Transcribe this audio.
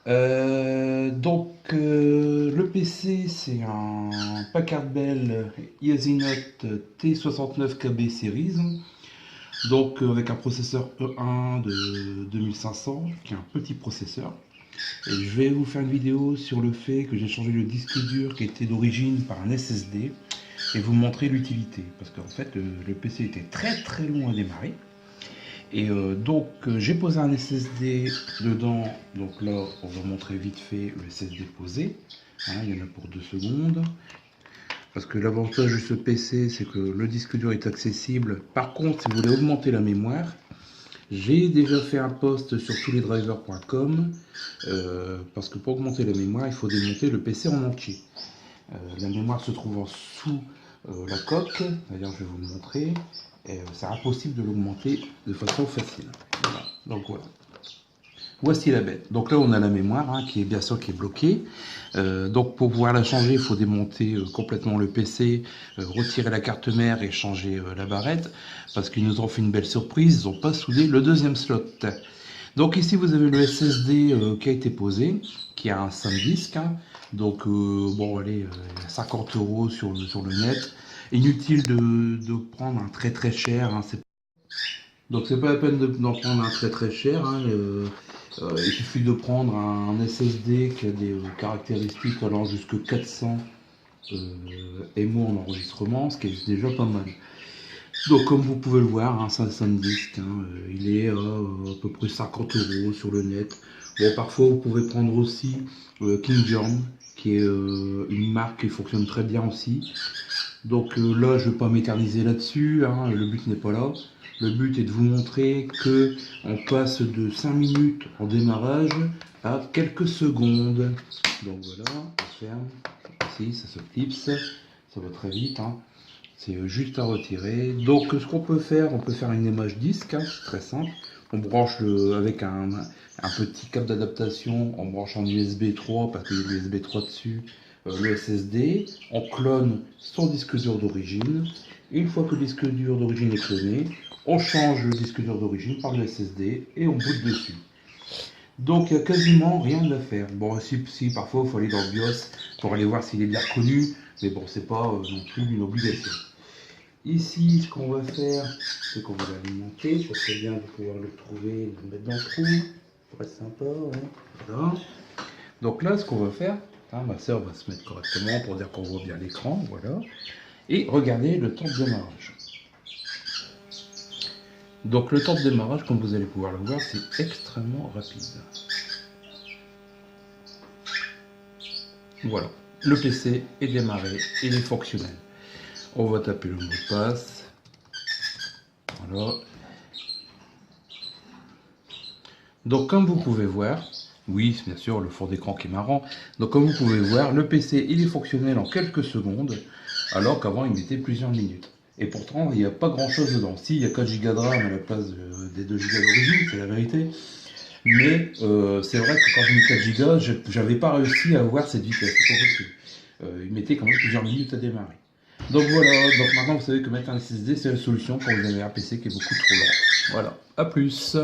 Le PC, c'est un Packard Bell Exynos T69KB Series, avec un processeur E1 de 2500, qui est un petit processeur. Et je vais vous faire une vidéo sur le fait que j'ai changé le disque dur qui était d'origine par un SSD et vous montrer l'utilité. Parce qu'en fait, le PC était très très long à démarrer. J'ai posé un SSD dedans. Donc là, on va montrer vite fait le SSD posé. Hein, il y en a pour 2 secondes. Parce que l'avantage de ce PC, c'est que le disque dur est accessible. Par contre, si vous voulez augmenter la mémoire, j'ai déjà fait un post sur touslesdrivers.com parce que pour augmenter la mémoire, il faut démonter le PC en entier. La mémoire se trouvant sous la coque, d'ailleurs je vais vous le montrer, c'est impossible de l'augmenter de façon facile. Voilà. Donc voilà. Voici la bête. Donc là on a la mémoire qui est bien sûr qui est bloquée. Donc pour pouvoir la changer, il faut démonter complètement le PC, retirer la carte mère et changer la barrette, parce qu'ils nous ont fait une belle surprise, ils n'ont pas soudé le deuxième slot. Donc ici vous avez le SSD qui a été posé, qui a un SanDisk. Bon allez, 50 € sur le net. Inutile de prendre un très très cher. Donc c'est pas la peine d'en prendre un très très cher. Il suffit de prendre un SSD qui a des caractéristiques allant jusqu'à 400 MO en enregistrement, ce qui est déjà pas mal. Donc comme vous pouvez le voir, c'est un SanDisk, il est à peu près 50 € sur le net. Bon, parfois vous pouvez prendre aussi KingJorn, qui est une marque qui fonctionne très bien aussi. Donc là, je ne vais pas m'éterniser là-dessus, le but n'est pas là. Le but est de vous montrer que on passe de 5 minutes en démarrage à quelques secondes. Donc voilà, on ferme, ici ça se clipse, ça va très vite. C'est juste à retirer. Donc ce qu'on peut faire, on peut faire une image disque, c'est très simple. On branche avec un petit câble d'adaptation, on branche en USB 3 parce qu'il y a l'USB 3 dessus, le SSD. On clone son disque dur d'origine. Une fois que le disque dur d'origine est cloné, on change le disque dur d'origine par le SSD et on boot dessus. Donc il n'y a quasiment rien à faire. Bon, si parfois il faut aller dans le BIOS pour aller voir s'il est bien reconnu, mais bon, c'est pas non plus une obligation. Ici, ce qu'on va faire, c'est qu'on va l'alimenter. Ça serait bien de pouvoir le trouver, de le mettre dans le trou. Ça pourrait être sympa. Voilà. Donc là, ce qu'on va faire, ma soeur va se mettre correctement pour dire qu'on voit bien l'écran. Voilà. Et regardez le temps de démarrage. Donc le temps de démarrage, comme vous allez pouvoir le voir, c'est extrêmement rapide. Voilà. Le PC est démarré, il est fonctionnel. On va taper le mot de passe. Voilà. Donc comme vous pouvez voir, oui bien sûr le fond d'écran qui est marrant, donc comme vous pouvez voir, le PC il est fonctionnel en quelques secondes, alors qu'avant il mettait plusieurs minutes. Et pourtant il n'y a pas grand chose dedans. Si, il y a 4 Go de RAM à la place des 2 Go d'origine, c'est la vérité. Mais c'est vrai que quand j'ai mis 4 Go, j'avais pas réussi à avoir cette vitesse, c'est pas possible. Il mettait quand même plusieurs minutes à démarrer. Donc voilà, donc maintenant vous savez que mettre un SSD c'est la solution quand vous avez un PC qui est beaucoup trop lent. Voilà, à plus.